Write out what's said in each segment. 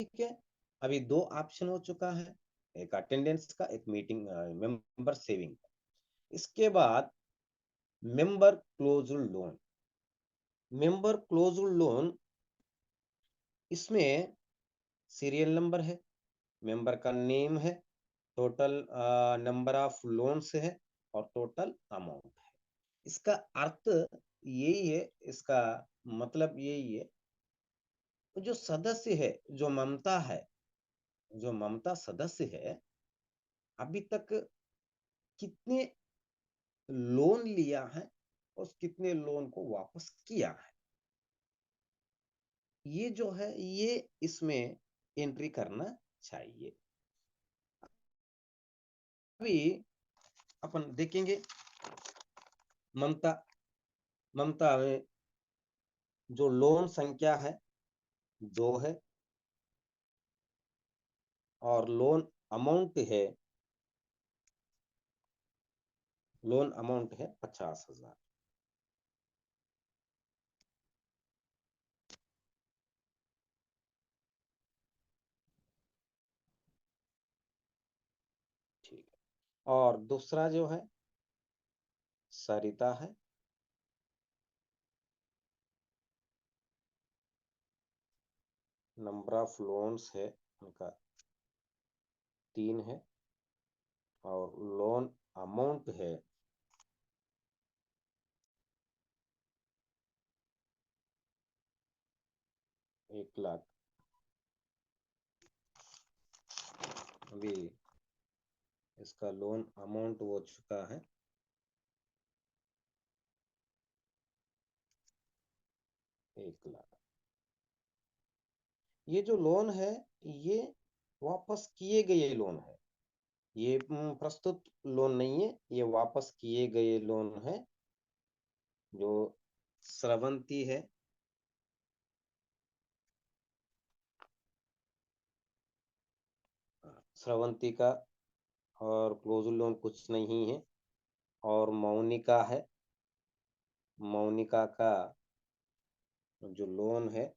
ठीक है, अभी दो ऑप्शन हो चुका है, एक अटेंडेंस का, एक मीटिंग मेंबर सेविंग। इसके बाद member closed loan. Member closed loan, इसमें सीरियल नंबर है, मेंबर का नेम है, टोटल नंबर ऑफ लोन्स है और टोटल अमाउंट है। इसका अर्थ यही है, इसका मतलब यही है, जो सदस्य है, जो ममता है, जो ममता सदस्य है, अभी तक कितने लोन लिया है और कितने लोन को वापस किया है, ये जो है ये इसमें एंट्री करना चाहिए। अभी अपन देखेंगे ममता, ममता में जो लोन संख्या है 2 है और लोन अमाउंट है 50,000। ठीक है, और दूसरा जो है सरिता है, नंबर ऑफ लोन्स है उनका 3 है और लोन अमाउंट है 1,00,000। अभी इसका लोन अमाउंट हो चुका है 1,00,000। ये जो लोन है ये वापस किए गए लोन है, ये प्रस्तुत लोन नहीं है, ये वापस किए गए लोन है। जो स्रवंती है, स्रवंती का और क्लोज लोन कुछ नहीं है। और मौनिका है, मौनिका का जो लोन है,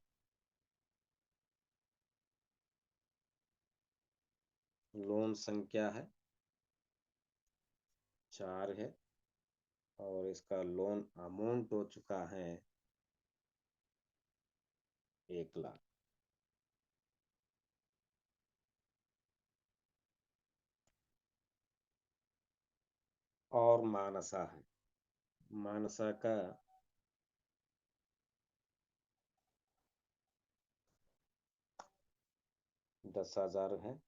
लोन संख्या है 4 है और इसका लोन अमाउंट हो चुका है 1,00,000। और मानसा है, मानसा का 10,000 है।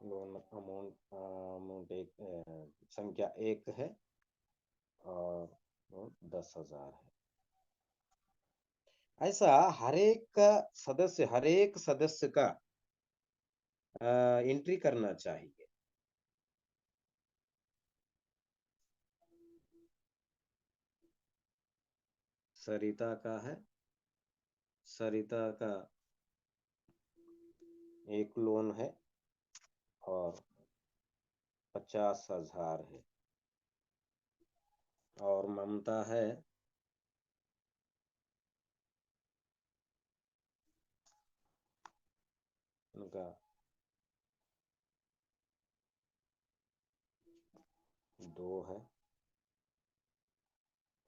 लोन अमाउंट संख्या 1 है और लोन 10,000 है। ऐसा हर एक सदस्य का एंट्री करना चाहिए। सरिता का है, सरिता का एक लोन है और 50,000 है। और ममता है, उनका 2 है,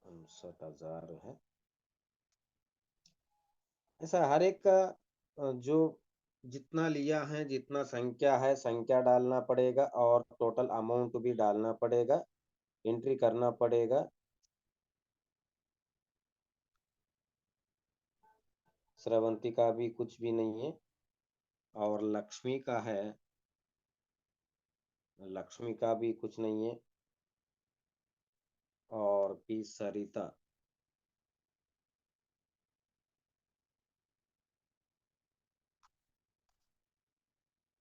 59,000 है। ऐसा हर एक का जो जितना लिया है, जितना संख्या है, संख्या डालना पड़ेगा और टोटल अमाउंट भी डालना पड़ेगा, एंट्री करना पड़ेगा। श्रवंती का भी कुछ भी नहीं है और लक्ष्मी का है, लक्ष्मी का भी कुछ नहीं है। और पी सरिता,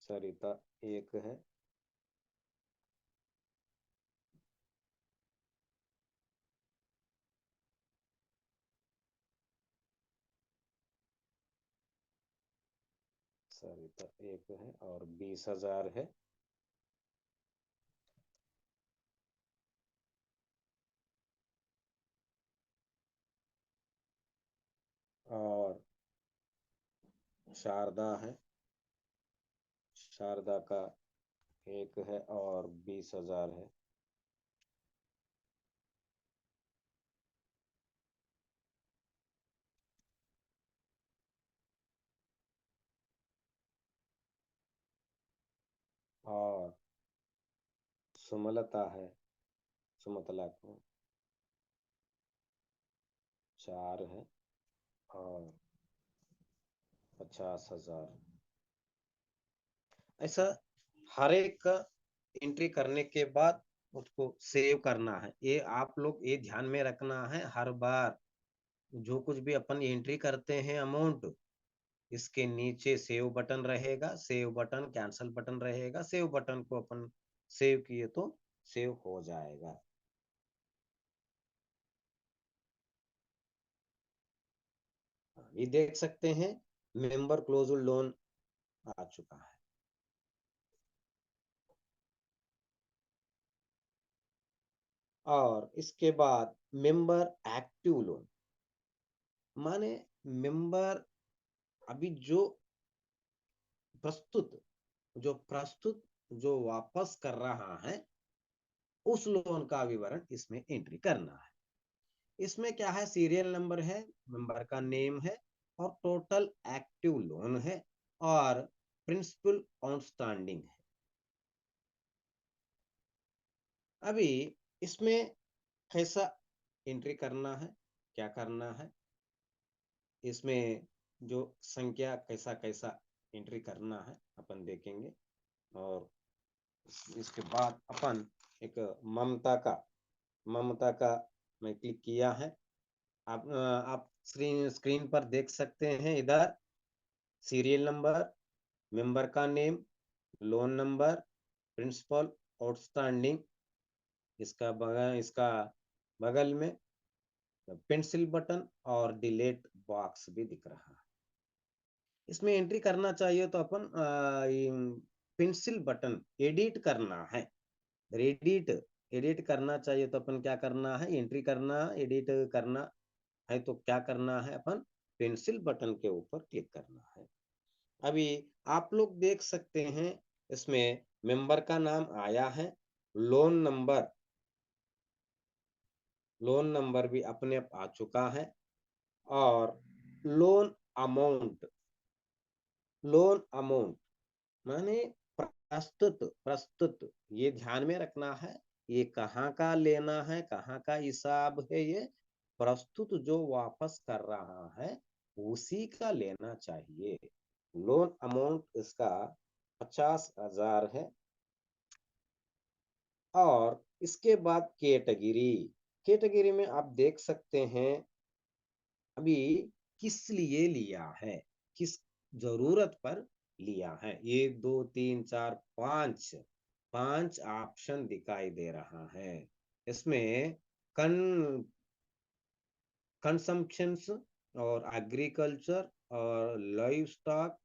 सरिता एक है। सरिता एक है और 20,000 है। और शारदा है, शारदा का 1 है और 20,000 है। और सुमलता है, सुमतला को 4 है और 50,000। ऐसा हर एक का एंट्री करने के बाद उसको सेव करना है। ये आप लोग ये ध्यान में रखना है, हर बार जो कुछ भी अपन एंट्री करते हैं अमाउंट, इसके नीचे सेव बटन रहेगा, सेव बटन, कैंसल बटन रहेगा। सेव बटन को अपन सेव किए तो सेव हो जाएगा। ये देख सकते हैं मेंबर क्लोज लोन आ चुका है। और इसके बाद मेंबर एक्टिव लोन, माने मेंबर अभी प्रस्तुत प्रस्तुत जो वापस कर रहा है, उस लोन का विवरण इसमें एंट्री करना है। इसमें क्या है, सीरियल नंबर है, मेंबर का नेम है और टोटल एक्टिव लोन है और प्रिंसिपल आउटस्टैंडिंग है। अभी इसमें कैसा एंट्री करना है, क्या करना है, इसमें जो संख्या कैसा कैसा एंट्री करना है अपन देखेंगे। और इसके बाद अपन एक ममता का मैं क्लिक किया है। आप स्क्रीन पर देख सकते हैं, इधर सीरियल नंबर, मेंबर का name, loan number, principal outstanding, इसका बगल में पेंसिल बटन और डिलीट बॉक्स भी दिख रहा है। इसमें एंट्री करना चाहिए तो अपन पेंसिल बटन एडिट करना है। एडिट एडिट करना चाहिए तो अपन क्या करना है, एंट्री करना, एडिट करना है तो क्या करना है, अपन पेंसिल बटन के ऊपर क्लिक करना है। अभी आप लोग देख सकते हैं इसमें मेंबर का नाम आया है, लोन नंबर लोन नंबर भी अपने आप आ चुका है और लोन अमाउंट लोन अमाउंट माने प्रस्तुत प्रस्तुत ये ध्यान में रखना है, ये कहाँ का लेना है, कहाँ का हिसाब है। ये प्रस्तुत जो वापस कर रहा है उसी का लेना चाहिए। लोन अमाउंट इसका 50,000 है। और इसके बाद कैटेगरी में आप देख सकते हैं अभी किस लिए लिया है, किस जरूरत पर लिया है। 1 2 3 4 5 5 ऑप्शन दिखाई दे रहा है। इसमें कन कंसम्पशंस और एग्रीकल्चर और livestock,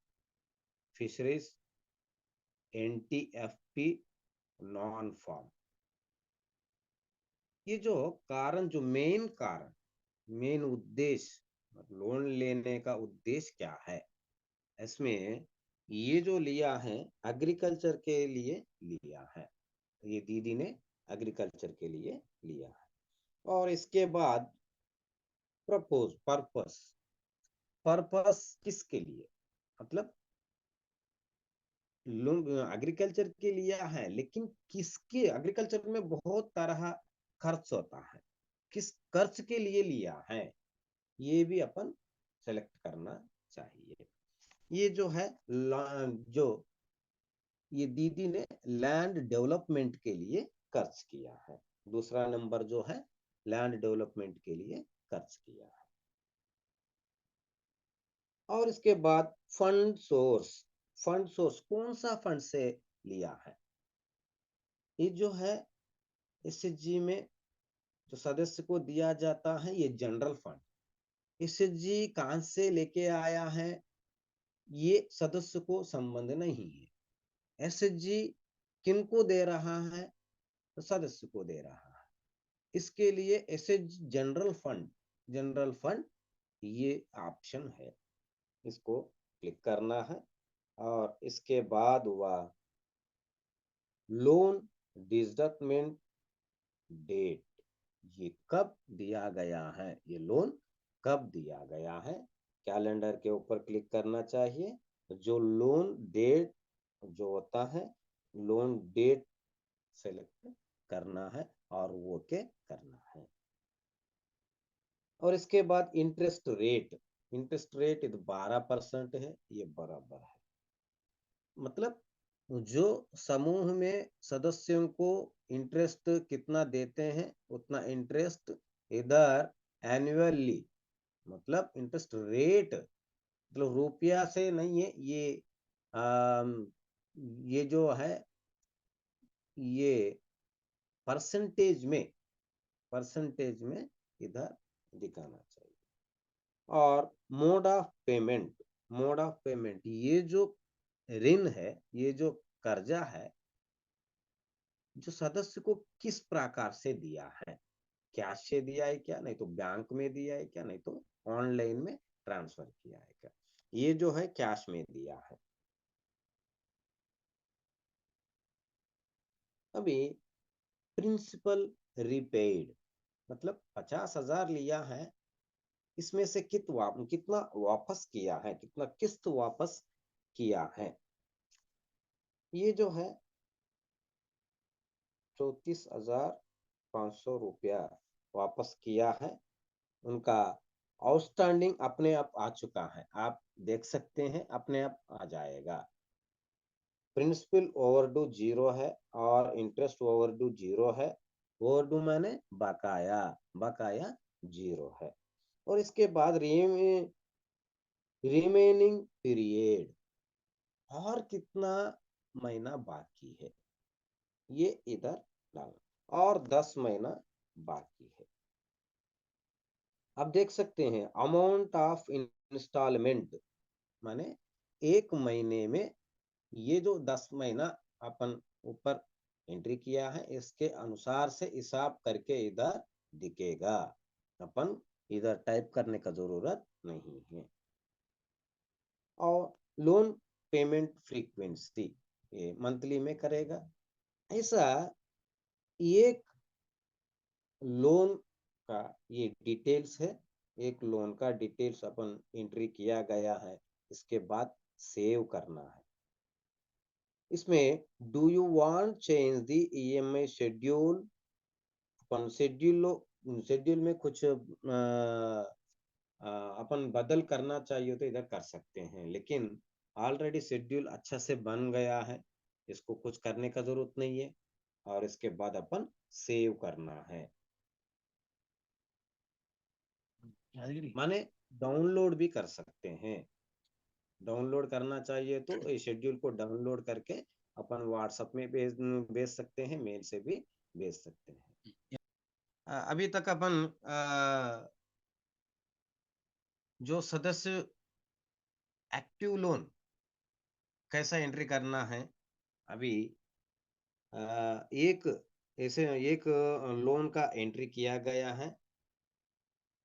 fisheries, NTFP, non farm. ये जो कारण, जो मेन उद्देश्य, लोन लेने का उद्देश्य क्या है, इसमें ये जो लिया है एग्रीकल्चर के लिए लिया है। ये दीदी ने एग्रीकल्चर के लिए लिया है। और इसके बाद पर्पस पर्पस किसके लिए, मतलब लोग एग्रीकल्चर के लिया है, लेकिन किसके, एग्रीकल्चर में बहुत तरह खर्च होता है, किस खर्च के लिए लिया है ये भी अपन सेलेक्ट करना चाहिए। ये जो है जो ये दीदी ने लैंड डेवलपमेंट के लिए खर्च किया है। दूसरा नंबर जो है लैंड डेवलपमेंट के लिए खर्च किया है। और इसके बाद फंड सोर्स कौन सा फंड से लिया है। ये जो है एसएचजी में जो सदस्य को दिया जाता है, ये जनरल फंड। एसएचजी कहां से लेके आया है ये सदस्य को संबंध नहीं है। एसएचजी किनको दे रहा है, तो सदस्य को दे रहा है। इसके लिए एसएचजी जनरल फंड ये ऑप्शन है, इसको क्लिक करना है। और इसके बाद हुआ लोन डिसबर्समेंट डेट, ये कब दिया गया है, ये लोन कब दिया गया है। कैलेंडर के ऊपर क्लिक करना चाहिए, जो लोन डेट जो होता है, लोन डेट सेलेक्ट करना है और वो के करना है। और इसके बाद इंटरेस्ट रेट, इंटरेस्ट रेट 12% है, ये बराबर है। मतलब जो समूह में सदस्यों को इंटरेस्ट कितना देते हैं, उतना इंटरेस्ट इधर एनुअली, मतलब इंटरेस्ट रेट, मतलब रुपया से नहीं है ये, आम, ये जो है ये परसेंटेज में इधर दिखाना चाहिए। और मोड ऑफ पेमेंट, ये जो ऋण है, ये जो कर्जा है, जो सदस्य को किस प्रकार से दिया है, कैश से दिया है क्या, नहीं तो बैंक में दिया है क्या, नहीं तो ऑनलाइन में ट्रांसफर किया है क्या। ये जो है कैश में दिया है। अभी प्रिंसिपल रिपेड, मतलब 50,000 लिया है, इसमें से कितना वापस किया है, कितना किस्त वापस किया है। ये जो है 34,500 रुपया वापस किया है। उनका आउटस्टैंडिंग अपने आप आ चुका है, आप देख सकते हैं, अपने आप आ जाएगा। प्रिंसिपल ओवरड्यू 0 है और इंटरेस्ट ओवरड्यू 0 है। ओवरड्यू माने बकाया, बकाया 0 है। और इसके बाद रिमेनिंग पीरियड, और कितना महीना बाकी है, ये इधर डालना, और 10 महीना बाकी है। अब देख सकते हैं अमाउंट ऑफ इंस्टॉलमेंट, माने एक महीने में, ये जो 10 महीना अपन ऊपर एंट्री किया है, इसके अनुसार से हिसाब करके इधर दिखेगा, अपन इधर टाइप करने का जरूरत नहीं है। और लोन पेमेंट फ्रीक्वेंसी, ये मंथली में करेगा। ऐसा एक लोन का ये डिटेल्स है, एक लोन का डिटेल्स अपन एंट्री किया गया है, इसके बाद सेव करना है। इसमें do you want change the EMI schedule, upon schedule में कुछ अपन बदल करना चाहिए तो इधर कर सकते हैं, लेकिन ऑलरेडी शेड्यूल अच्छा से बन गया है, इसको कुछ करने का जरूरत नहीं है। और इसके बाद अपन सेव करना है, माने डाउनलोड भी कर सकते हैं। डाउनलोड करना चाहिए तो इस शेड्यूल को डाउनलोड करके अपन व्हाट्सएप में भेज सकते हैं, मेल से भी भेज सकते हैं। अभी तक अपन जो सदस्य एक्टिव लोन कैसा एंट्री करना है, अभी एक ऐसे एक लोन का एंट्री किया गया है,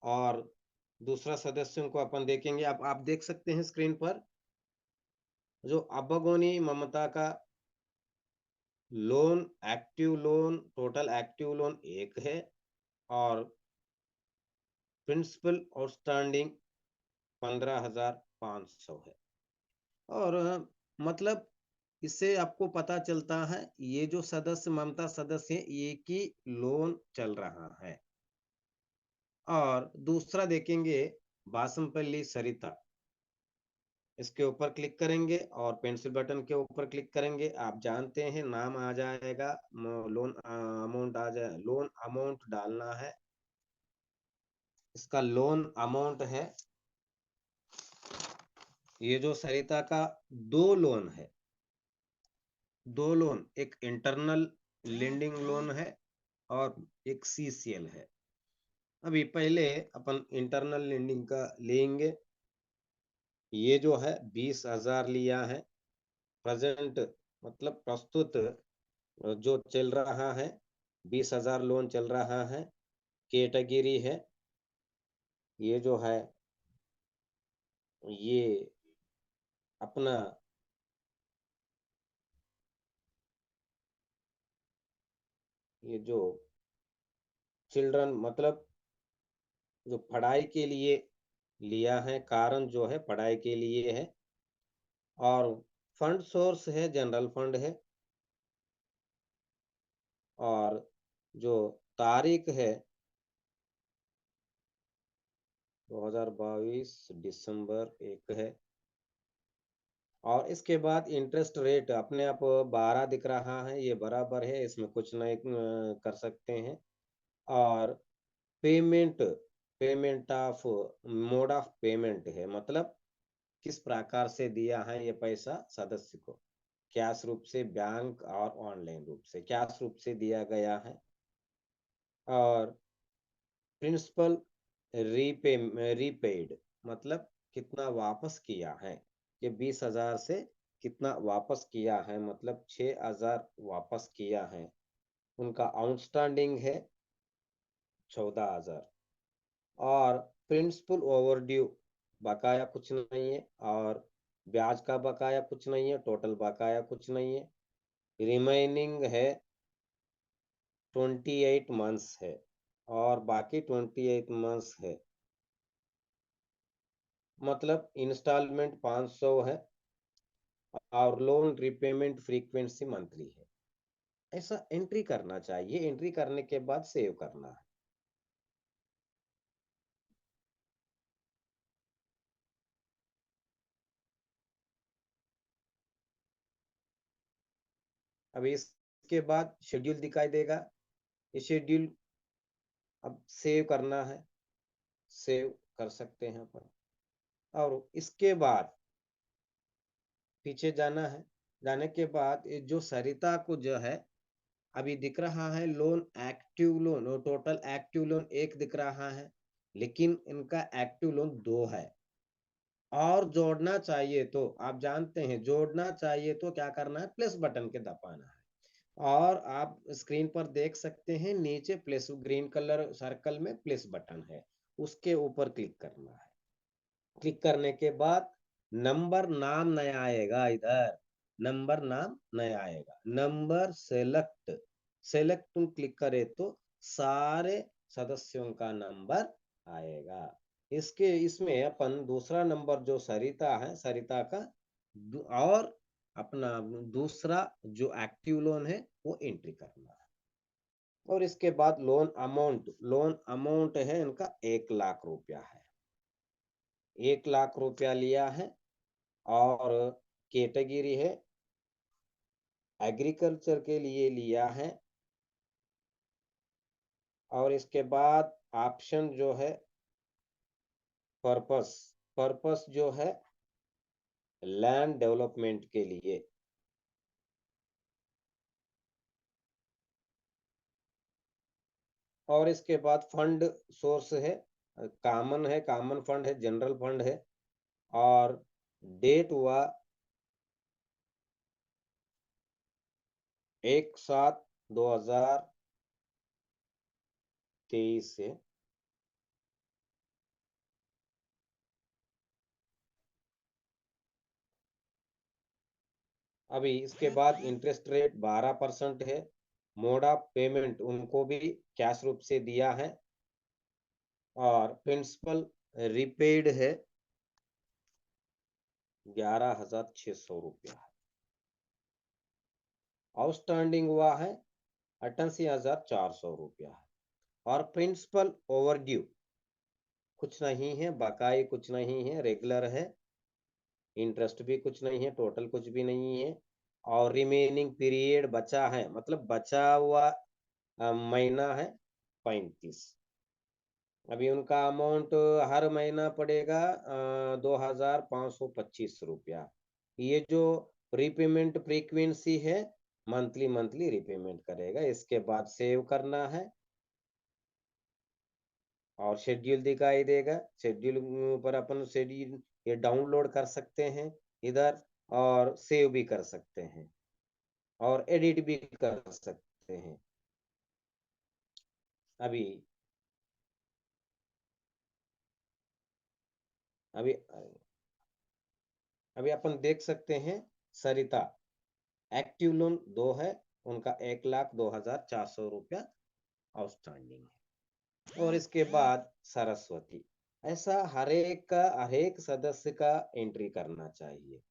और दूसरा सदस्यों को अपन देखेंगे। आप देख सकते हैं स्क्रीन पर, जो अबगोनी ममता का loan, active lone, total active lone 1 है, और प्रिंसिपल आउटस्टैंडिंग 15,500 है। और मतलब इससे आपको पता चलता है, ये जो सदस्य ममता सदस्य है, एक ही लोन चल रहा है। और दूसरा देखेंगे बासमपल्ली सरिता, इसके ऊपर क्लिक करेंगे और पेंसिल बटन के ऊपर क्लिक करेंगे, आप जानते हैं नाम आ जाएगा, लोन अमाउंट आ जाए, लोन अमाउंट डालना है। इसका लोन अमाउंट है, ये जो सरिता का 2 लोन है, 2 लोन, एक इंटरनल लेंडिंग लोन है और एक सीसीएल है। अभी पहले अपन इंटरनल लेंडिंग का लेंगे। ये जो है 20,000 लिया है, प्रेजेंट, मतलब प्रस्तुत जो चल रहा है, 20,000 लोन चल रहा है। कैटेगरी है ये जो है ये अपना ये जो चिल्ड्रन मतलब जो पढ़ाई के लिए लिया है, कारण जो है पढ़ाई के लिए है। और फंड सोर्स है जनरल फंड है। और जो तारीख है 2022 दिसंबर 1 है। और इसके बाद इंटरेस्ट रेट अपने आप 12 दिख रहा है, ये बराबर है, इसमें कुछ नहीं कर सकते हैं। और payment payment of mode of payment है, मतलब किस प्रकार से दिया है ये पैसा सदस्य को, कैश रूप से, बैंक और ऑनलाइन रूप से। कैश रूप से दिया गया है। और प्रिंसिपल रीपेड मतलब कितना वापस किया है, ये 20,000 से कितना वापस किया है, मतलब 6,000 वापस किया है। उनका आउटस्टैंडिंग है 14,000। और प्रिंसिपल ओवरड्यू बकाया कुछ नहीं है, और ब्याज का बकाया कुछ नहीं है, टोटल बकाया कुछ नहीं है। रिमेनिंग है 28 मंथ्स है, और बाकी 28 मंथ्स है, मतलब इंस्टॉलमेंट 500 है, और लोन रिपेमेंट फ्रीक्वेंसी मंथली है। ऐसा एंट्री करना चाहिए, एंट्री करने के बाद सेव करना है। अब इसके बाद शेड्यूल दिखाई देगा। ये शेड्यूल अब सेव करना है, सेव कर सकते हैं अपन। और इसके बाद पीछे जाना है। जाने के बाद ये जो सरिता को जो है अभी दिख रहा है लोन, एक्टिव लोन और टोटल एक्टिव लोन एक दिख रहा है, लेकिन इनका एक्टिव लोन 2 है। और जोड़ना चाहिए तो आप जानते हैं, जोड़ना चाहिए तो क्या करना है, प्लस बटन के दबाना है। और आप स्क्रीन पर देख सकते हैं नीचे प्लस ग्रीन कलर सर्कल में प्लस बटन है, उसके ऊपर क्लिक करना है। क्लिक करने के बाद नंबर नाम नया आएगा, इधर नंबर नाम नया आएगा। नंबर सेलेक्ट, सेलेक्ट तुम क्लिक करे तो सारे सदस्यों का नंबर आएगा। इसके इसमें अपन दूसरा नंबर जो सरिता है, सरिता का और अपना दूसरा जो एक्टिव लोन है वो एंट्री करना है। और इसके बाद लोन अमाउंट है इनका 1,00,000 रुपया है। 1,00,000 रुपया लिया है। और कैटेगरी है एग्रीकल्चर के लिए लिया है। और इसके बाद ऑप्शन जो है पर्पस, पर्पस जो है लैंड डेवलपमेंट के लिए। और इसके बाद फंड सोर्स है कॉमन है, कॉमन फंड है, जनरल फंड है। और डेट हुआ 1/7/2023 से। अभी इसके बाद इंटरेस्ट रेट 12% है। मोड ऑफ पेमेंट उनको भी कैश रूप से दिया है। और प्रिंसिपल रिपेड है 11,600 रुपया है। आउटस्टैंडिंग हुआ है 88,400 रुपया है। और प्रिंसिपल ओवरड्यू कुछ नहीं है, बकाई कुछ नहीं है, रेगुलर है। इंटरेस्ट भी कुछ नहीं है, टोटल कुछ भी नहीं है। और रिमेनिंग पीरियड बचा है, मतलब बचा हुआ महीना है 35। अभी उनका अमाउंट हर महीना पड़ेगा 2,525 रुपया। ये जो रिपेमेंट फ्रीक्वेंसी है मंथली मंथली रिपेमेंट करेगा। इसके बाद सेव करना है और शेड्यूल दिखाई देगा। शेड्यूल पर अपन शेड्यूल ये डाउनलोड कर सकते हैं इधर, और सेव भी कर सकते हैं और एडिट भी कर सकते हैं। अभी अभी अभी अपन देख सकते हैं सरिता, एक्टिव लोन 2 है, उनका 1,02,400 आउटस्टैंडिंग है। और इसके बाद सरस्वती, ऐसा हर एक सदस्य का एंट्री करना चाहिए।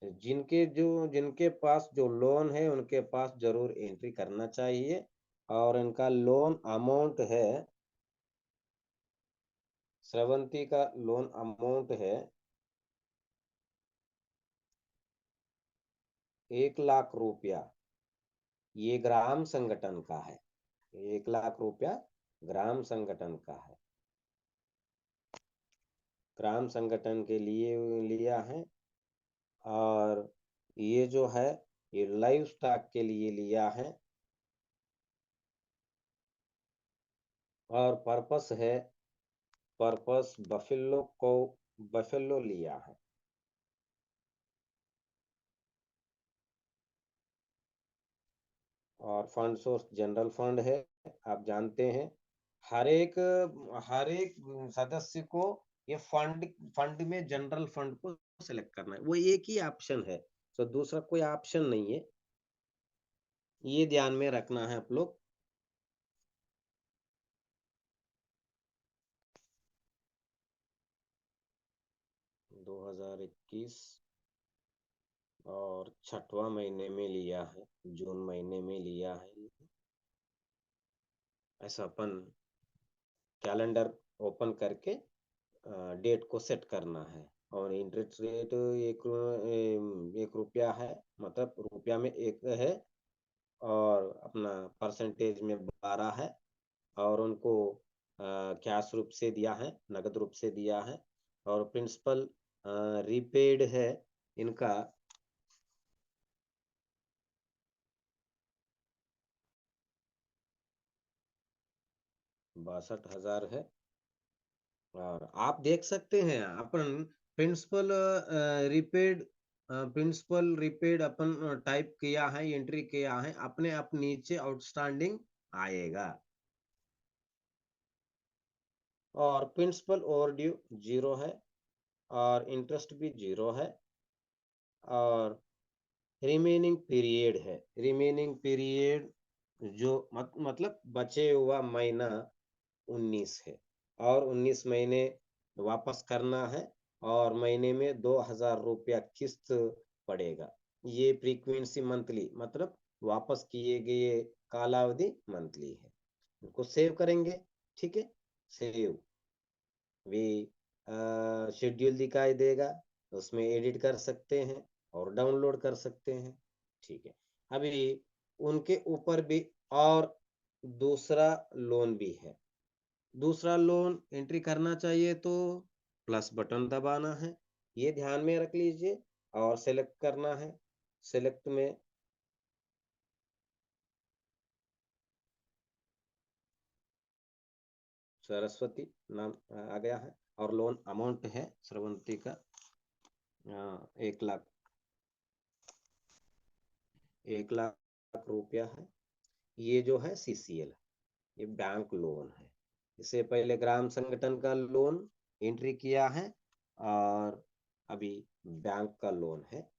जिनके पास जो लोन है उनके पास जरूर एंट्री करना चाहिए। और इनका लोन अमाउंट है, स्रवंती का लोन अमाउंट है 1,00,000 रुपया। ये ग्राम संगठन का है, 1,00,000 रुपया ग्राम संगठन का है, ग्राम संगठन के लिए लिया है। और ये जो है ये लाइव स्टॉक के लिए लिया है। और पर्पस बफेलो लिया है। और फंड सोर्स जनरल फंड है। आप जानते हैं हर एक सदस्य को ये फंड में जनरल फंड को सिलेक्ट करना है, वो एक ही ऑप्शन है, तो दूसरा कोई ऑप्शन नहीं है, ये ध्यान में रखना है आप लोग। दो 2021 और 6वां महीने में लिया है, जून महीने में लिया है। ऐसा अपन कैलेंडर ओपन करके डेट को सेट करना है। और इंटरेस्ट रेट 1 रुपया है, मतलब रुपया में 1 है। और अपना परसेंटेज में 12 है। और उनको कैश रूप से दिया है, नगद रूप से दिया है। और प्रिंसिपल रीपेड है इनका 62,000 है। और आप देख सकते हैं अपन प्रिंसिपल रिपेड प्रिंसिपल रिपेड अपन टाइप किया है, एंट्री किया है, अपने आप नीचे आउटस्टैंडिंग आएगा। और प्रिंसिपल ओवर ड्यू 0 है। और इंटरेस्ट भी 0 है। और रिमेनिंग पीरियड है, रिमेनिंग पीरियड जो मतलब बचे हुआ महीना 19 है। और 19 महीने वापस करना है। और महीने में 2,000 रुपया किस्त पड़ेगा। ये फ्रीक्वेंसी मंथली, मतलब वापस किए गए कालावधि मंथली है। इनको सेव करेंगे, ठीक है। सेव भी शेड्यूल दिखाई देगा, उसमें एडिट कर सकते हैं और डाउनलोड कर सकते हैं, ठीक है। अभी उनके ऊपर भी और दूसरा लोन भी है। दूसरा लोन एंट्री करना चाहिए तो प्लस बटन दबाना है, ये ध्यान में रख लीजिए। और सेलेक्ट करना है, सेलेक्ट में सरस्वती नाम आ गया है। और लोन अमाउंट है श्रवंती का 1,00,000, 1,00,000 रुपया है। ये जो है CCL, ये बैंक लोन है। इससे पहले ग्राम संगठन का लोन एंट्री किया है। और अभी बैंक का लोन है।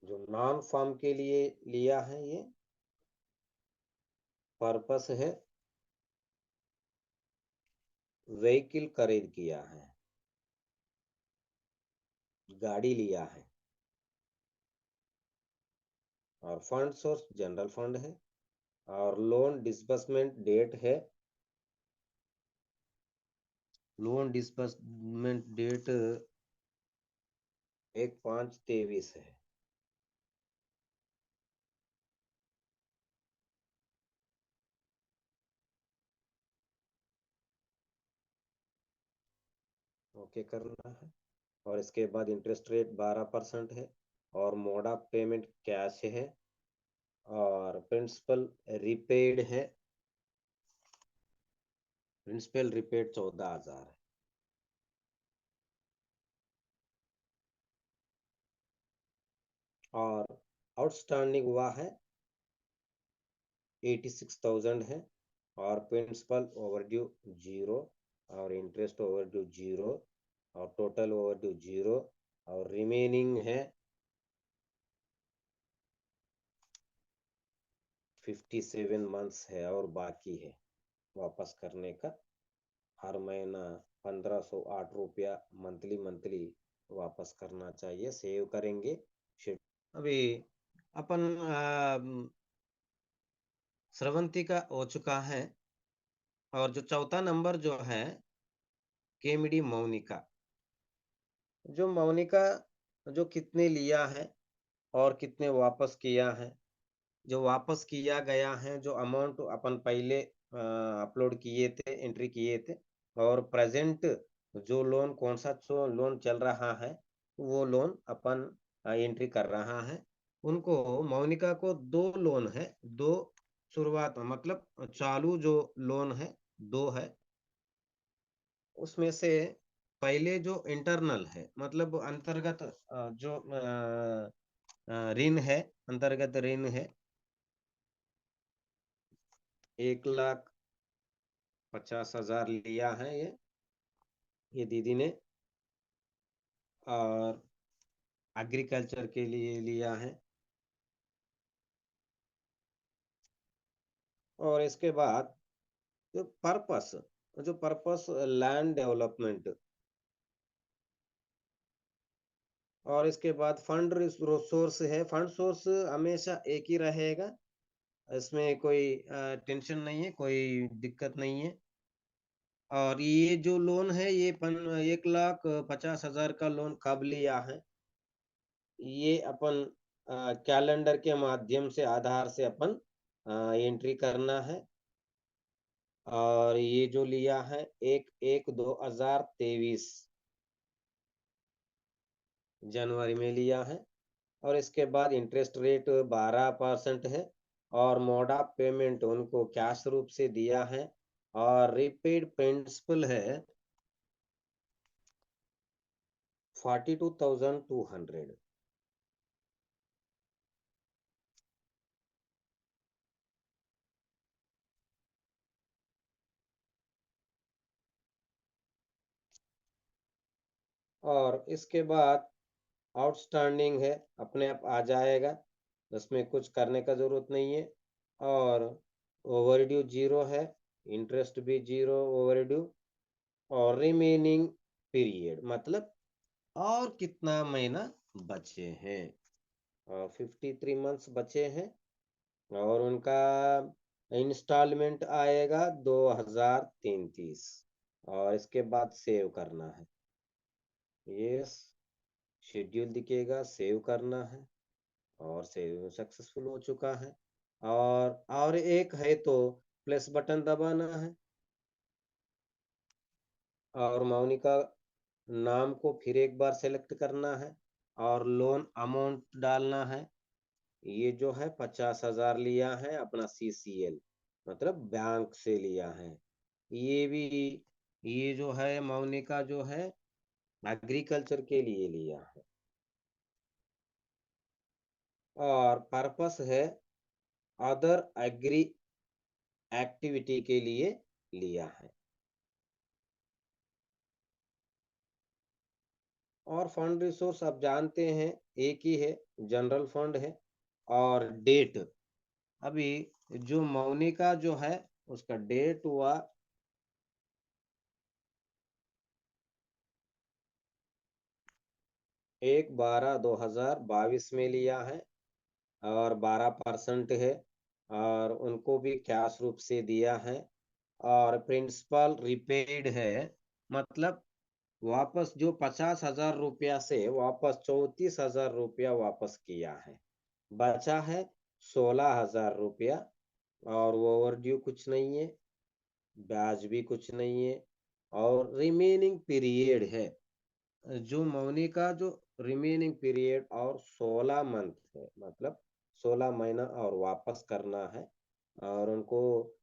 जो नॉन फॉर्म के लिए लिया है, ये पर्पस है व्हीकल खरीद किया है, गाड़ी लिया है। और फंड सोर्स जनरल फंड है। और लोन डिसबर्समेंट डेट है, लोन डिसबर्समेंट डेट 1/5/23 है। ओके करना है। और इसके बाद इंटरेस्ट रेट 12% है। और मोड ऑफ पेमेंट कैश है। और प्रिंसिपल रिपेड है, प्रिंसिपल रिपेड 14,000 है। और आउटस्टैंडिंग हुआ है 86,000 है। और प्रिंसिपल ओवरड्यू 0 और इंटरेस्ट ओवरड्यू 0 और टोटल ओवरड्यू 0 और रिमेनिंग है 57 मंथ्स है और बाकी है वापस करने का। हर महीना 1508 रुपया मंथली मंथली वापस करना चाहिए। सेव करेंगे। अभी अपन स्रवंती का हो चुका है। और जो चौथा नंबर जो है केमिडी मौनिका, जो मौनिका जो कितने लिया है और कितने वापस किया है। जो वापस किया गया है, जो अमाउंट अपन पहले अपलोड किए थे, एंट्री किए थे, और प्रेजेंट जो लोन कौन सा लोन चल रहा है वो लोन अपन एंट्री कर रहा है। उनको मौनिका को दो लोन है, दो शुरुआत मतलब चालू जो लोन है दो है। उसमें से पहले जो इंटरनल है मतलब अंतर्गत जो ऋण है, अंतर्गत ऋण है 1,50,000 लिया है ये दीदी ने। और एग्रीकल्चर के लिए लिया है। और इसके बाद जो पर्पस लैंड डेवलपमेंट। और इसके बाद फंड सोर्स है। फंड सोर्स हमेशा एक ही रहेगा, इसमें कोई टेंशन नहीं है, कोई दिक्कत नहीं है। और ये जो लोन है ये 1,50,000 का लोन कब लिया है, ये अपन कैलेंडर के माध्यम से आधार से अपन एंट्री करना है। और ये जो लिया है 1/1/2023 जनवरी में लिया है। और इसके बाद इंटरेस्ट रेट 12% है। और मोड ऑफ पेमेंट उनको कैश रूप से दिया है। और रिपेड प्रिंसिपल है 42,200। और इसके बाद आउटस्टैंडिंग है, अपने आप आ जाएगा, उसमें कुछ करने का जरूरत नहीं है। और ओवरड्यू 0 है, इंटरेस्ट भी 0 ओवरड्यू। और रिमेनिंग पीरियड मतलब और कितना महीना बचे हैं। और 53 मंथ्स बचे हैं। और उनका इंस्टॉलमेंट आएगा 2033। और इसके बाद सेव करना है। ये शेड्यूल दिखेगा, सेव करना है। और सेव सक्सेसफुल हो चुका है। और एक है तो प्लस बटन दबाना है। और मौनिका नाम को फिर एक बार सेलेक्ट करना है। और लोन अमाउंट डालना है। ये जो है 50,000 लिया है अपना CCL मतलब बैंक से लिया है। ये भी ये जो है मौनिका जो है एग्रीकल्चर के लिए लिया है। और पर्पस है अदर एग्री एक्टिविटी के लिए लिया है। और फंड रिसोर्स आप जानते हैं एक ही है, जनरल फंड है। और डेट अभी जो मौनिका जो है उसका डेट हुआ 1/12/2022 में लिया है। और 12% है। और उनको भी कैश रूप से दिया है। और प्रिंसिपल रिपेड है मतलब वापस जो 50,000 रुपया से वापस 34,000 रुपया वापस किया है। बचा है 16,000 रुपया। और वो ओवरड्यू कुछ नहीं है, ब्याज भी कुछ नहीं है। और रिमेनिंग पीरियड है जो मौनी का जो रिमेनिंग पीरियड और 16 मंथ है मतलब 16 महीना और वापस करना है। और उनको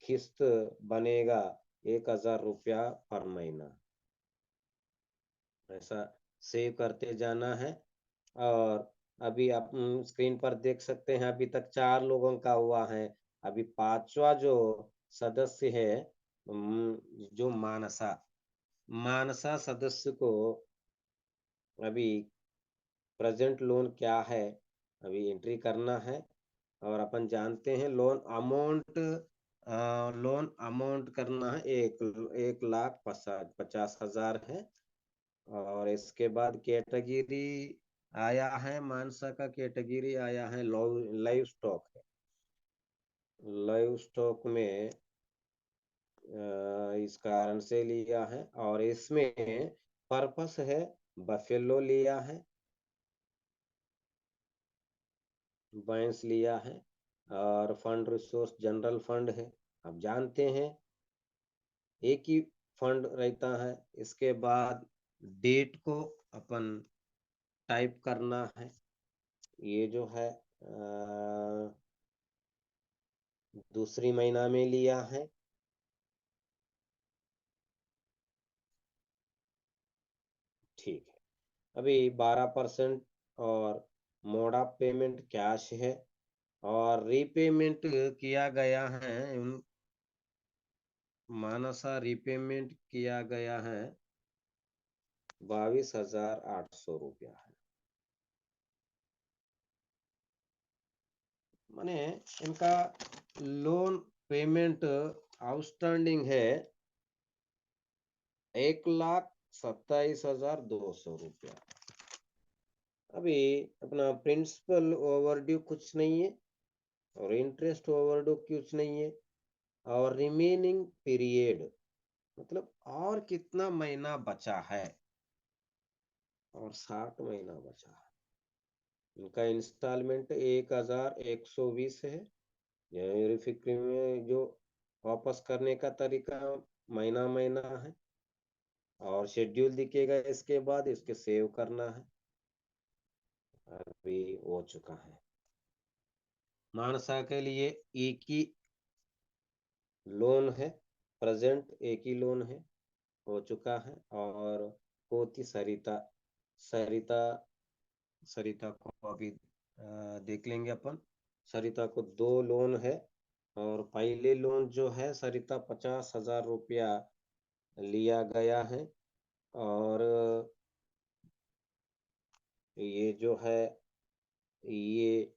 किस्त बनेगा 1,000 रुपया पर महीना। ऐसा सेव करते जाना है। और अभी आप स्क्रीन पर देख सकते हैं अभी तक 4 लोगों का हुआ है। अभी पांचवा जो सदस्य है, जो मानसा, मानसा सदस्य को अभी प्रेजेंट लोन क्या है अभी एंट्री करना है। और अपन जानते हैं लोन अमाउंट करना है 1,50,000 है। और इसके बाद कैटेगरी आया है, मानसा का कैटेगरी आया है लाइव स्टॉक है। लाइव स्टॉक में इस कारण से लिया है, और इसमें पर्पस है बफेलो लिया है, बैंस लिया है, और फंड रिसोर्स जनरल फंड है। अब जानते हैं एक ही फंड रहता है। इसके बाद डेट को अपन टाइप करना है। ये जो है दूसरी महीना में लिया है। ठीक है। अभी 12% और मोड ऑफ पेमेंट कैश है, और रीपेमेंट किया गया है मानसा रीपेमेंट किया गया है 22,800 रुपया है। माने इनका लोन पेमेंट आउटस्टैंडिंग है 1,27,200 रुपया। अभी अपना प्रिंसिपल ओवरड्यू कुछ नहीं है, और इंटरेस्ट ओवरड्यू कुछ नहीं है, और रिमेनिंग पीरियड मतलब और कितना महीना बचा है, और 60 महीना बचा है। इनका इंस्टॉलमेंट 1,120 है। वेरिफिकेशन में जो वापस करने का तरीका महीना महीना है, और शेड्यूल दिखेगा। इसके बाद इसके सेव करना है। अभी हो चुका है। मानसा के लिए एक ही लोन है, प्रेजेंट एक ही लोन है, हो चुका है। और पोती सरिता, सरिता सरिता को अभी देख लेंगे अपन। सरिता को 2 लोन है, और पहले लोन जो है सरिता 50,000 रुपया लिया गया है। और ये जो है ये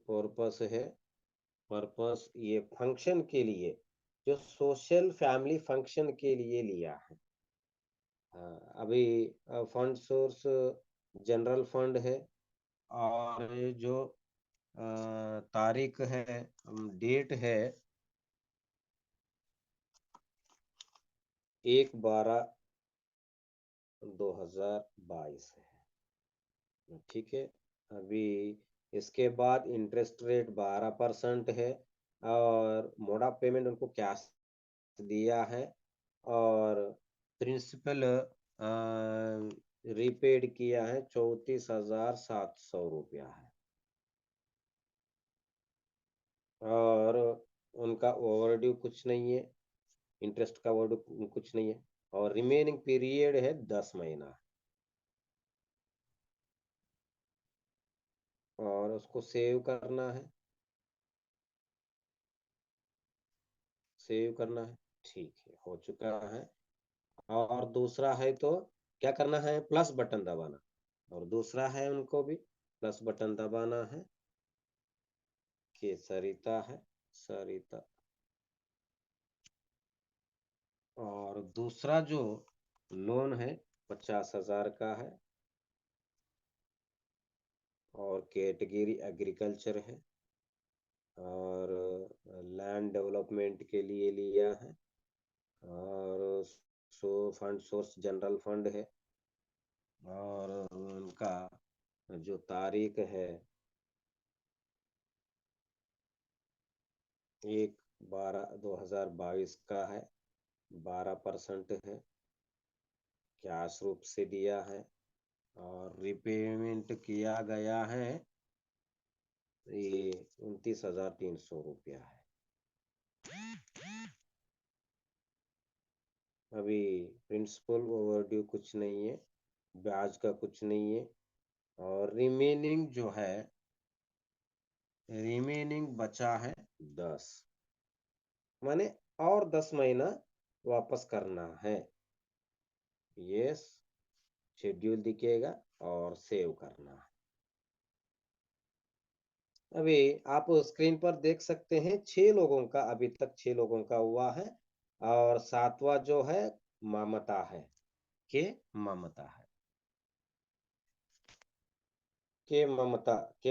पर्पस है, पर्पस ये फंक्शन के लिए, जो सोशल फैमिली फंक्शन के लिए लिया है। अभी फंड सोर्स जनरल फंड है, और जो तारीख है, डेट है 1/12/2022 है। ठीक है। अभी इसके बाद इंटरेस्ट रेट 12% है, और मोड ऑफ पेमेंट उनको कैश दिया है, और प्रिंसिपल रीपेड किया है 34,700 रुपया है। और उनका ओवरड्यू कुछ नहीं है, इंटरेस्ट का ओवरड्यू कुछ नहीं है, और रिमेनिंग पीरियड है 10 महीना। और उसको सेव करना है, सेव करना है। ठीक है, हो चुका है। और दूसरा है तो क्या करना है, प्लस बटन दबाना। और दूसरा है उनको भी प्लस बटन दबाना है कि सरिता है, सरिता। और दूसरा जो लोन है 50,000 का है, और कैटेगरी एग्रीकल्चर है, और लैंड डेवलपमेंट के लिए लिया है। और फंड सोर्स जनरल फंड है, और उनका जो तारीख है 1/12/2022 का है। 12% है, कैश रूप से दिया है, और रिपेमेंट किया गया है ये 29,300 रुपया है। अभी प्रिंसिपल ओवरड्यू कुछ नहीं है, ब्याज का कुछ नहीं है, और रिमेनिंग जो है रिमेनिंग बचा है 10, माने और 10 महीना वापस करना है। ये शेड्यूल दिखेगा और सेव करना है। अभी आप स्क्रीन पर देख सकते हैं 6 लोगों का, अभी तक 6 लोगों का हुआ है। और सातवां जो है ममता है, के ममता है, के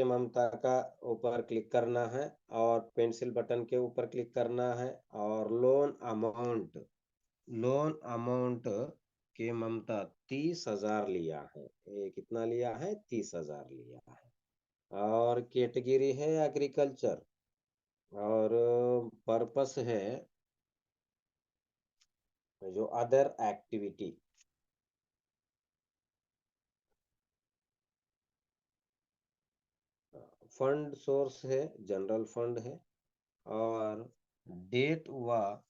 ममता का ऊपर क्लिक करना है और पेंसिल बटन के ऊपर क्लिक करना है और लोन अमाउंट के ममता 30,000 लिया है। ये कितना लिया है? 30,000 लिया है। और कैटेगरी है एग्रीकल्चर और पर्पस है जो अदर एक्टिविटी। फंड सोर्स है जनरल फंड है। और डेट हुआ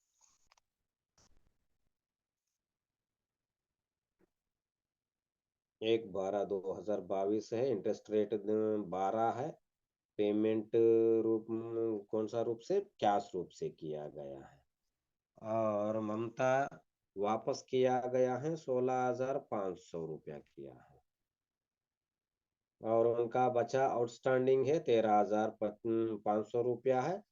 1/12/2022 है। इंटरेस्ट रेट 12 है। पेमेंट रूप कौन सा रूप से? कैश रूप से किया गया है। और ममता वापस किया गया है 16,500 रुपया किया है। और उनका बचा आउटस्टैंडिंग है 13,500 रुपया है।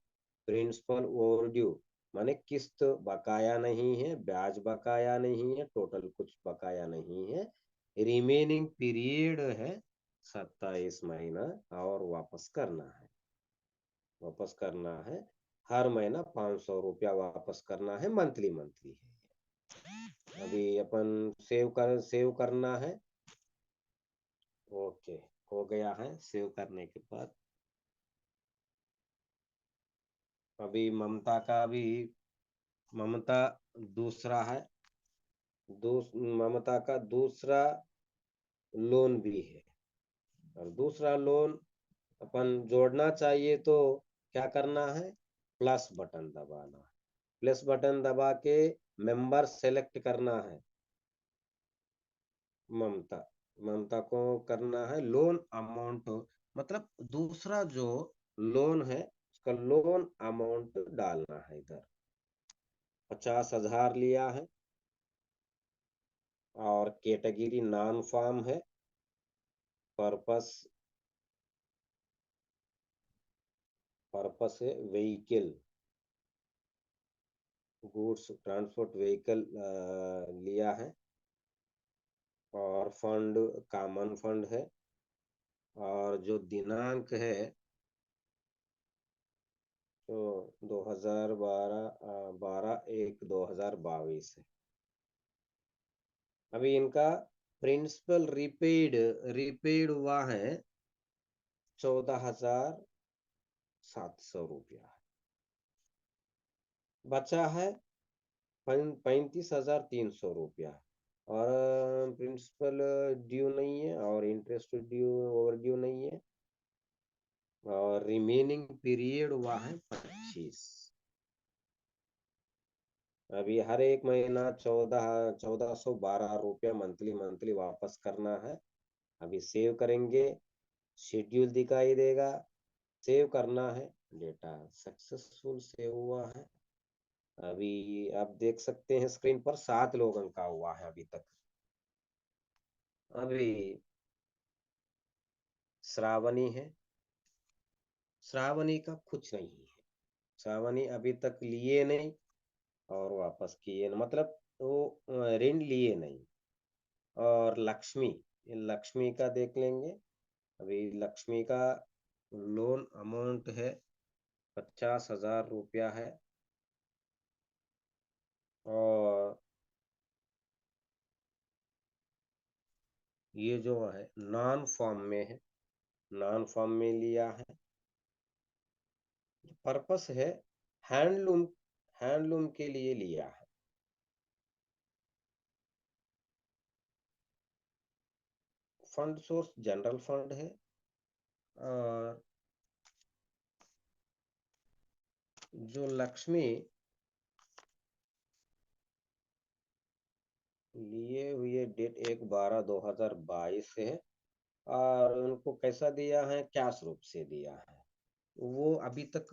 प्रिंसिपल ओवरड्यू माने किस्त बकाया नहीं है, ब्याज बकाया नहीं है, टोटल कुछ बकाया नहीं है। रिमेनिंग पीरियड है 27 महीना और वापस करना है। हर महीना 500 रुपया वापस करना है, मंथली मंथली है। अभी अपन सेव करना है। ओके, हो गया है सेव करने के बाद। अभी ममता दूसरा है। ममता का दूसरा लोन भी है। और दूसरा लोन अपन जोड़ना चाहिए तो क्या करना है? प्लस बटन दबाना है। प्लस बटन दबा के मेंबर सेलेक्ट करना है। ममता ममता को करना है लोन अमाउंट, मतलब दूसरा जो लोन है उसका लोन अमाउंट डालना है इधर। 50,000 लिया है। और कैटेगरी नॉन फार्म है। पर्पस पर्पस है व्हीकल, गुड्स ट्रांसपोर्ट व्हीकल लिया है। और फंड कॉमन फंड है। और जो दिनांक है तो 2012 12/1/2022 है। अभी इनका प्रिंसिपल रिपेड हुआ है 14,700 रुपया। बचा है 35,300 रुपया। और प्रिंसिपल ड्यू नहीं है और इंटरेस्ट ड्यू ओवर ड्यू नहीं है। और रिमेनिंग पीरियड हुआ है 25। अभी हर एक महीना 1,412 रुपया मंथली मंथली वापस करना है। अभी सेव करेंगे, शेड्यूल दिखाई देगा। सेव करना है, डेटा सक्सेसफुल सेव हुआ है। अभी आप देख सकते हैं स्क्रीन पर 7 लोगों का हुआ है अभी तक। अभी श्रावणी है। श्रावणी का कुछ नहीं है। श्रावणी अभी तक लिए नहीं और वापस किए नहीं, मतलब वो ऋण लिए नहीं। और लक्ष्मी का देख लेंगे। अभी लक्ष्मी का लोन अमाउंट है 50,000 रुपया है। और ये जो है नॉन फॉर्म में है, नॉन फॉर्म में लिया है। पर्पस है हैंडलूम, हैंडलूम के लिए लिया है। फंड सोर्स जनरल फंड है। और जो लक्ष्मी लिए हुए डेट 1/12/2022 है। और उनको कैसा दिया है? कैश रूप से दिया है। वो अभी तक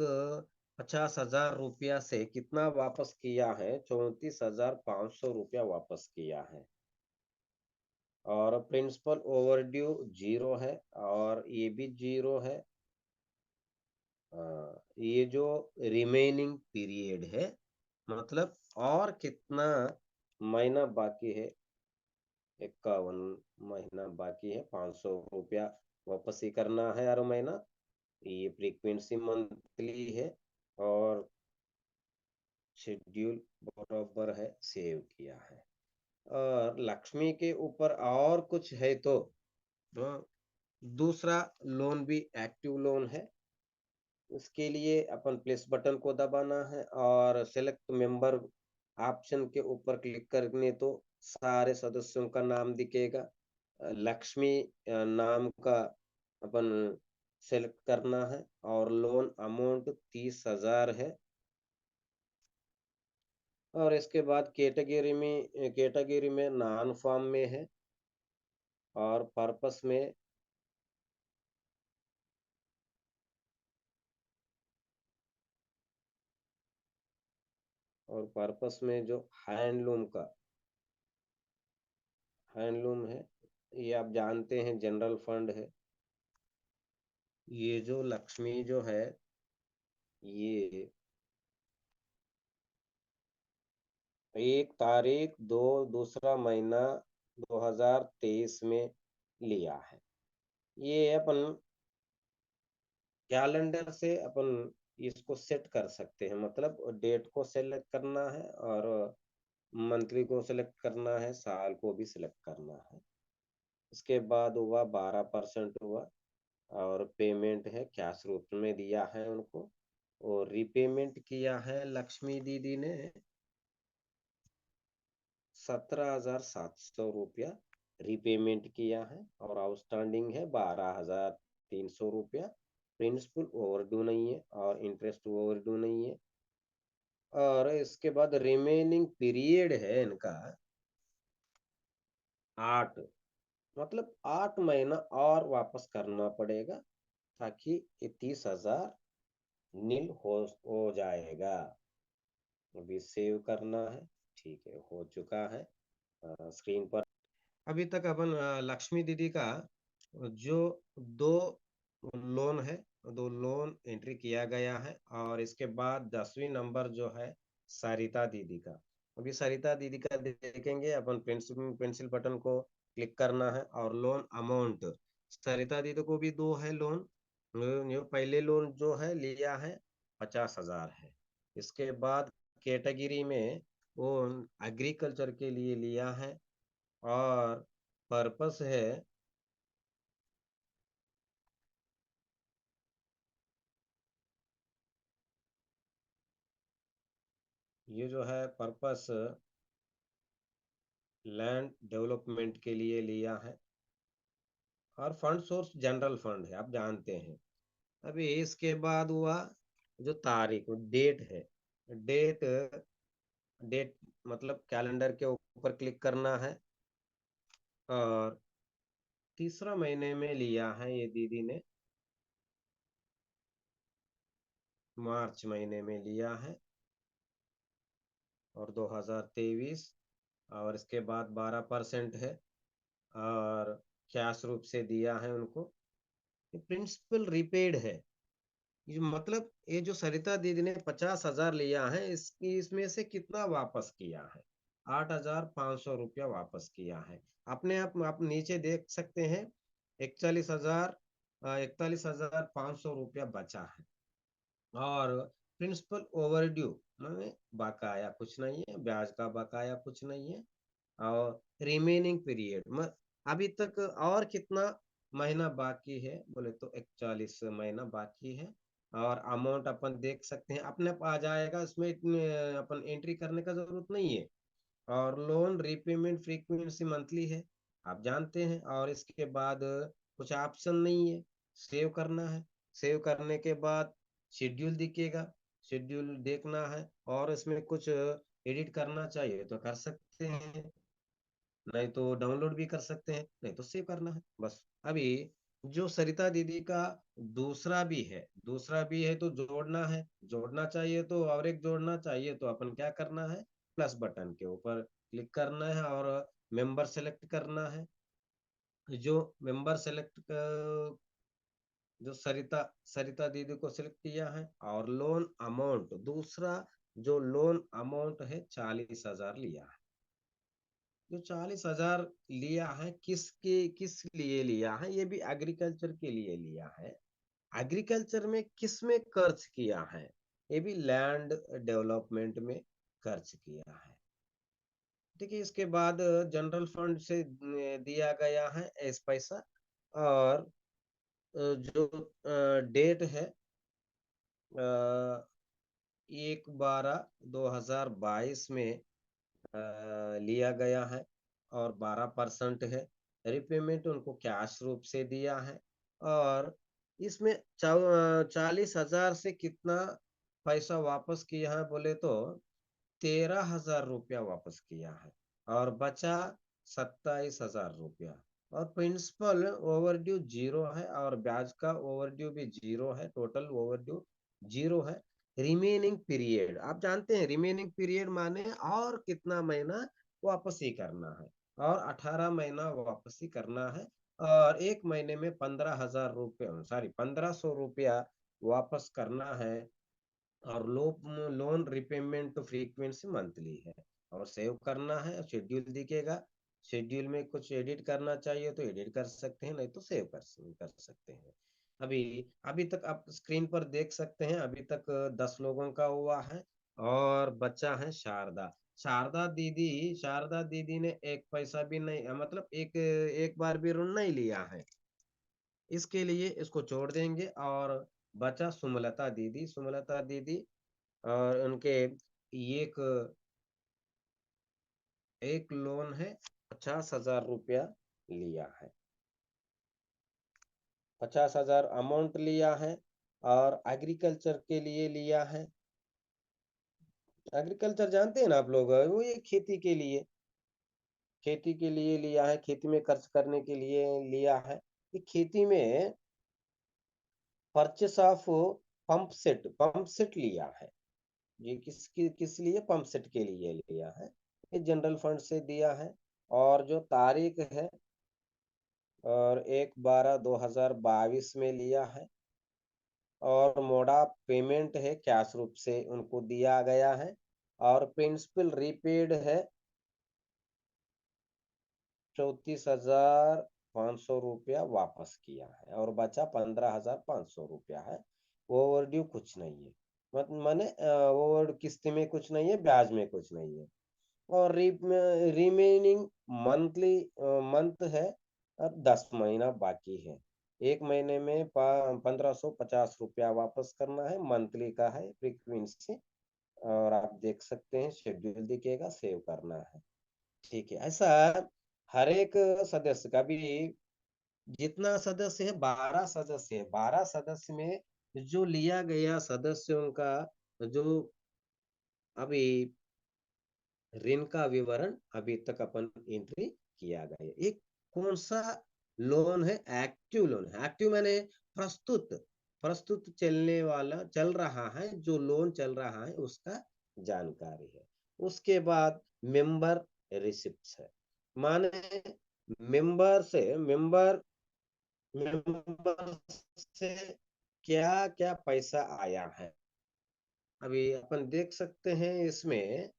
50,000 रुपया से कितना वापस किया है? 34,500 रुपया वापस किया है। और प्रिंसिपल ओवरड्यू 0 है और ये भी 0 है। ये जो रिमेनिंग पीरियड है, मतलब और कितना महीना बाकी है? 51 महीना बाकी है। 500 रुपया वापस ही करना है हर महीना। ये फ्रीक्वेंसी मंथली है और शेड्यूल बराबर है, सेव किया है। और लक्ष्मी के ऊपर और कुछ है तो दूसरा लोन भी एक्टिव लोन है। उसके लिए अपन प्लेस बटन को दबाना है और सेलेक्ट मेंबर ऑप्शन के ऊपर क्लिक करने तो सारे सदस्यों का नाम दिखेगा। लक्ष्मी नाम का अपन सेलेक्ट करना है और लोन अमाउंट 30,000 है। और इसके बाद कैटेगरी में नॉन फॉर्म में है और पर्पस में जो हैंडलूम है, ये आप जानते हैं जनरल फंड है। ये जो लक्ष्मी जो है, ये 1 तारीख दूसरा महीना 2023 में लिया है। ये अपन कैलेंडर से अपन इसको सेट कर सकते हैं, मतलब डेट को सेलेक्ट करना है और मंथली को सिलेक्ट करना है, साल को भी सिलेक्ट करना है। इसके बाद हुआ 12% हुआ और पेमेंट है कैश रूप में दिया है उनको। और रिपेमेंट किया है लक्ष्मी दीदी ने 17,700 रुपया रिपेमेंट किया है और आउटस्टैंडिंग है 12,300 रुपया। प्रिंसिपल ओवरड्यू नहीं है और इंटरेस्ट ओवरड्यू नहीं है। और इसके बाद रिमेनिंग पीरियड है इनका 8, मतलब 8 महीना और वापस करना पड़ेगा ताकि ये 30,000 नील हो जाएगा। अभी सेव करना है। ठीक है, हो चुका है स्क्रीन पर। अभी तक अपन लक्ष्मी दीदी का जो दो लोन है, दो लोन एंट्री किया गया है। और इसके बाद 10वीं नंबर जो है सरिता दीदी का। अभी सरिता दीदी का देखेंगे अपन। पेंसिल पेंसिल बटन को क्लिक करना है और लोन अमाउंट, सरिता दीदी को भी दो है लोन। जो पहले लोन जो है लिया है 50,000 है। इसके बाद कैटेगरी में वो एग्रीकल्चर के लिए लिया है और पर्पस है ये जो है पर्पस लैंड डेवलपमेंट के लिए लिया है। और फंड सोर्स जनरल फंड है, आप जानते हैं। अभी इसके बाद हुआ जो तारीख डेट है। डेट डेट मतलब कैलेंडर के ऊपर क्लिक करना है और तीसरा महीने में लिया है ये दीदी ने, मार्च महीने में लिया है और 2023। और इसके बाद 12% है और कैश रूप से दिया है उनको। प्रिंसिपल रिपेड है। ये मतलब ये जो सरिता दीदी ने 50,000 लिया है, इसकी इसमें से कितना वापस किया है? 8,500 रुपया वापस किया है। अपने आप नीचे देख सकते हैं 41,500 रुपया बचा है। और प्रिंसिपल ओवरड्यू माने बकाया कुछ नहीं है, ब्याज का बकाया कुछ नहीं है। और रिमेनिंग पीरियड अभी तक और कितना महीना बाकी है बोले तो 41 महीना बाकी है। और अमाउंट अपन देख सकते हैं, अपने आप आ जाएगा, इसमें इतने अपन एंट्री करने का जरूरत नहीं है। और लोन रीपेमेंट फ्रीक्वेंसी मंथली है, आप जानते हैं। और इसके बाद कुछ ऑप्शन नहीं है, सेव करना है। सेव करने के बाद शेड्यूल दिखेगा, शेड्यूल देखना है। और इसमें कुछ एडिट करना चाहिए तो कर सकते हैं, नहीं तो डाउनलोड भी कर सकते हैं, नहीं तो सेव करना है बस। अभी जो सरिता दीदी का दूसरा भी है तो जोड़ना चाहिए तो, और एक जोड़ना चाहिए तो अपन क्या करना है, प्लस बटन के ऊपर क्लिक करना है और मेंबर सेलेक्ट करना है। जो मेंबर सेलेक्ट जो सरिता सरिता दीदी को सिलेक्ट किया है, और लोन अमाउंट दूसरा, जो लोन अमाउंट है 40,000 लिया है। जो 40,000 लिया है, किस लिए लिया है, ये भी एग्रीकल्चर के लिए लिया है। एग्रीकल्चर में किस में खर्च किया है, ये भी लैंड डेवलपमेंट में खर्च किया है। देखिए इसके बाद जनरल फंड से दिया गया है ऐस पैसा। और जो डेट है 1/12/2022 में लिया गया है, और 12% है। रिपेमेंट उनको कैश रूप से दिया है। और इसमें 40,000 से कितना पैसा वापस किया है बोले तो 13,000 रुपया वापस किया है, और बचा 27,000 रुपया। और प्रिंसिपल ओवरड्यू जीरो है, और ब्याज का ओवरड्यू भी जीरो है, टोटल ओवरड्यू जीरो है। रिमेनिंग पीरियड आप जानते हैं, रिमेनिंग पीरियड माने और कितना महीना वापस ही करना है, और 18 महीना वापस ही करना है। और एक महीने में 15,000 रुपया, सॉरी 1,500 रुपया वापस करना है। और लोन रिपेमेंट फ्रीक्वेंसी मंथली है, और सेव करना है, शेड्यूल दिखेगा। शेड्यूल में कुछ एडिट करना चाहिए तो एडिट कर सकते हैं, नहीं तो सेव कर सकते हैं। अभी अभी तक आप स्क्रीन पर देख सकते हैं, अभी तक 10 लोगों का हुआ है, और बच्चा है शारदा। शारदा दीदी ने एक पैसा भी नहीं, मतलब एक एक बार भी ऋण नहीं लिया है। इसके लिए इसको छोड़ देंगे, और बचा सुमलता दीदी। और उनके एक एक लोन है 50,000 रुपया लिया है, 50,000 अमाउंट लिया है। और एग्रीकल्चर के लिए लिया है। एग्रीकल्चर जानते हैं ना आप लोग, वो ये खेती के लिए लिया है, खेती में खर्च करने के लिए लिया है। ये खेती में परचेस ऑफ पंप सेट लिया है। ये किस लिए, पंप सेट के लिए लिया है। ये जनरल फंड से दिया है। और जो तारीख है, और 1/12/2022 में लिया है। और मोड ऑफ पेमेंट है कैश रूप से उनको दिया गया है। और प्रिंसिपल रीपेड है 34,500 रुपया वापस किया है, और बचा 15,500 रुपया है। ओवरड्यू कुछ नहीं है, माने ओवर किस्त में कुछ नहीं है, ब्याज में कुछ नहीं है। और रिमेनिंग मंथली मंथ है, अब 10 महीना बाकी है। एक महीने में 1,550 रुपया वापस करना है, मंथली का है फ्रीक्वेंसी। और आप देख सकते हैं शेड्यूल दिखेगा, सेव करना है। ठीक है, ऐसा हर एक सदस्य का भी, जितना सदस्य है 12 सदस्य है, 12 सदस्य में जो लिया गया सदस्यों का जो अभी ऋण का विवरण अभी तक अपन एंट्री किया गया। एक कौन सा लोन है, एक्टिव लोन है। एक्टिव माने प्रस्तुत प्रस्तुत चलने वाला, चल रहा है, जो लोन चल रहा है उसका जानकारी है। उसके बाद मेंबर रिसिप्ट है, माने मेंबर से क्या क्या पैसा आया है। अभी अपन देख सकते हैं इसमें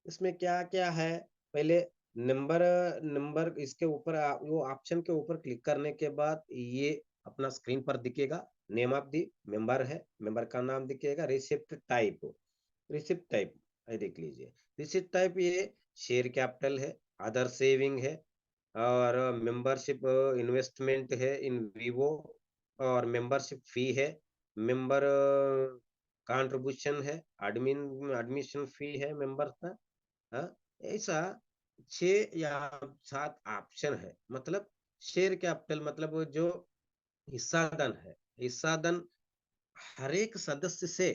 इसमें क्या क्या है। पहले नंबर नंबर इसके ऊपर वो ऑप्शन के ऊपर क्लिक करने के बाद ये अपना स्क्रीन पर दिखेगा। नेम ऑफ दी मेंबर है, मेंबर का नाम दिखेगा। रिसिप्ट टाइप ये देख लीजिए। रिसिप्ट टाइप ये शेयर कैपिटल है, अदर सेविंग है, और मेंबरशिप इन्वेस्टमेंट है इन वीवो, और मेंबरशिप फी है, मेंबर कंट्रीब्यूशन है, एडमिशन फी है मेंबर का। हाँ, ऐसा 6 या 7 ऑप्शन है। मतलब शेयर कैपिटल मतलब वो जो हिस्सा धन है, हिस्सा धन हर एक सदस्य से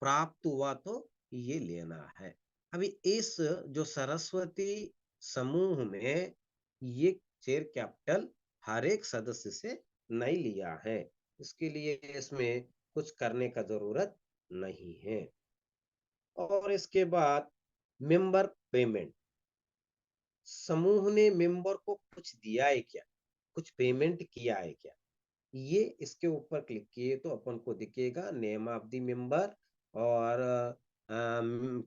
प्राप्त हुआ तो ये लेना है। अभी इस जो सरस्वती समूह में ये शेयर कैपिटल हर एक सदस्य से नहीं लिया है। इसके लिए इसमें कुछ करने का ज़रूरत नहीं है। और इसके बाद मेंबर पेमेंट, समूह ने मेंबर को कुछ दिया है क्या? कुछ पेमेंट किया है क्या? ये इसके ऊपर क्लिक किए तो अपन को दिखेगा नेम ऑफ द मेंबर और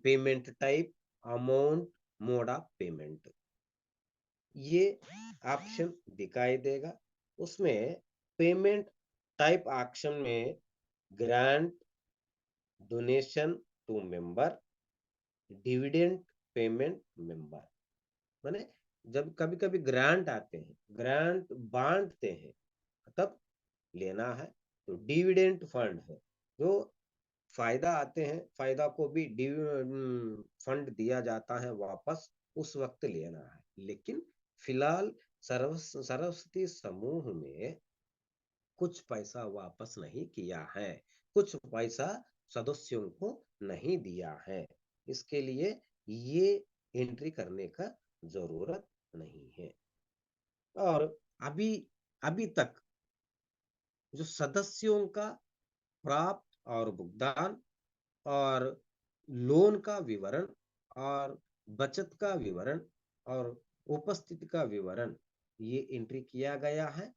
payment type, amount, mode of payment, ये ऑप्शन दिखाई देगा। उसमें पेमेंट टाइप ऑप्शन में grant, donation to member, dividend payment member, माने जब कभी कभी ग्रांट आते हैं, ग्रांट बांटते हैं, तब लेना है। तो डिविडेंड फंड है, जो फायदा आते हैं, फायदा को भी फंड दिया जाता है वापस, उस वक्त लेना है। लेकिन फिलहाल सरस्वती समूह में कुछ पैसा वापस नहीं किया है, कुछ पैसा सदस्यों को नहीं दिया है। इसके लिए ये एंट्री करने का जरूरत नहीं है। और अभी अभी तक जो सदस्यों का प्राप्त और भुगतान और लोन का विवरण और बचत का विवरण और उपस्थिति का विवरण, ये एंट्री किया गया है।